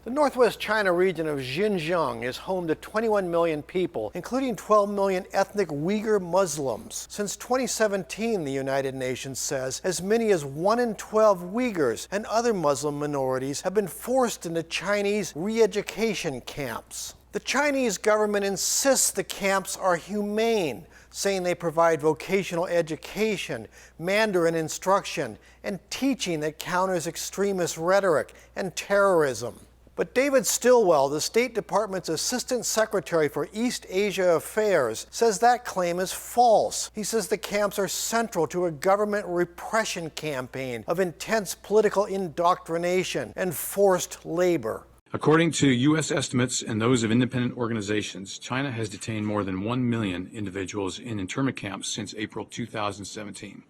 The northwest China region of Xinjiang is home to 21 million people, including 12 million ethnic Uyghur Muslims. Since 2017, the United Nations says, as many as 1 in 12 Uyghurs and other Muslim minorities have been forced into Chinese re-education camps. The Chinese government insists the camps are humane, saying they provide vocational education, Mandarin instruction, and teaching that counters extremist rhetoric and terrorism. But David Stilwell, the State Department's Assistant Secretary for East Asia Affairs, says that claim is false. He says the camps are central to a government repression campaign of intense political indoctrination and forced labor. According to U.S. estimates and those of independent organizations, China has detained more than 1 million individuals in internment camps since April 2017.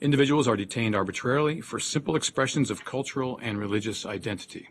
Individuals are detained arbitrarily for simple expressions of cultural and religious identity.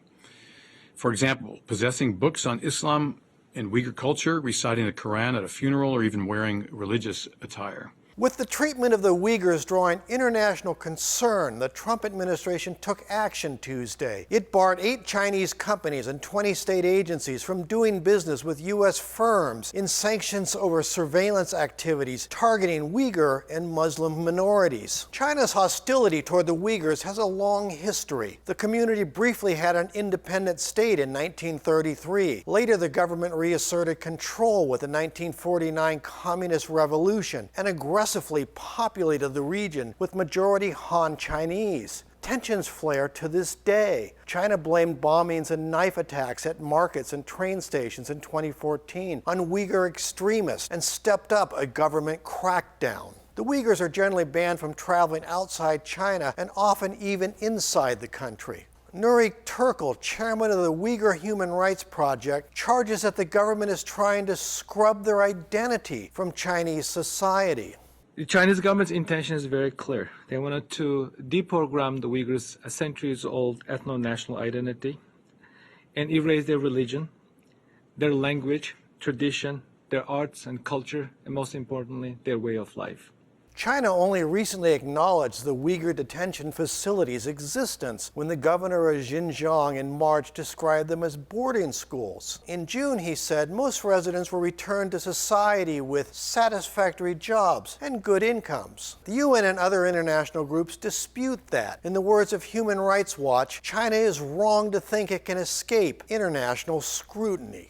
For example, possessing books on Islam and Uyghur culture, reciting the Quran at a funeral, or even wearing religious attire. With the treatment of the Uyghurs drawing international concern, the Trump administration took action Tuesday. It barred 8 Chinese companies and 20 state agencies from doing business with U.S. firms in sanctions over surveillance activities targeting Uyghur and Muslim minorities. China's hostility toward the Uyghurs has a long history. The community briefly had an independent state in 1933. Later, the government reasserted control with the 1949 Communist Revolution and aggressively populated the region with majority Han Chinese. Tensions flare to this day. China blamed bombings and knife attacks at markets and train stations in 2014 on Uyghur extremists and stepped up a government crackdown. The Uyghurs are generally banned from traveling outside China and often even inside the country. Nuri Turkle, chairman of the Uyghur Human Rights Project, charges that the government is trying to scrub their identity from Chinese society. The Chinese government's intention is very clear. They wanted to deprogram the Uyghurs' a centuries-old ethno-national identity and erase their religion, their language, tradition, their arts and culture, and most importantly, their way of life. China only recently acknowledged the Uyghur detention facility's existence when the governor of Xinjiang in March described them as boarding schools. In June, he said most residents were returned to society with satisfactory jobs and good incomes. The UN and other international groups dispute that. In the words of Human Rights Watch, China is wrong to think it can escape international scrutiny.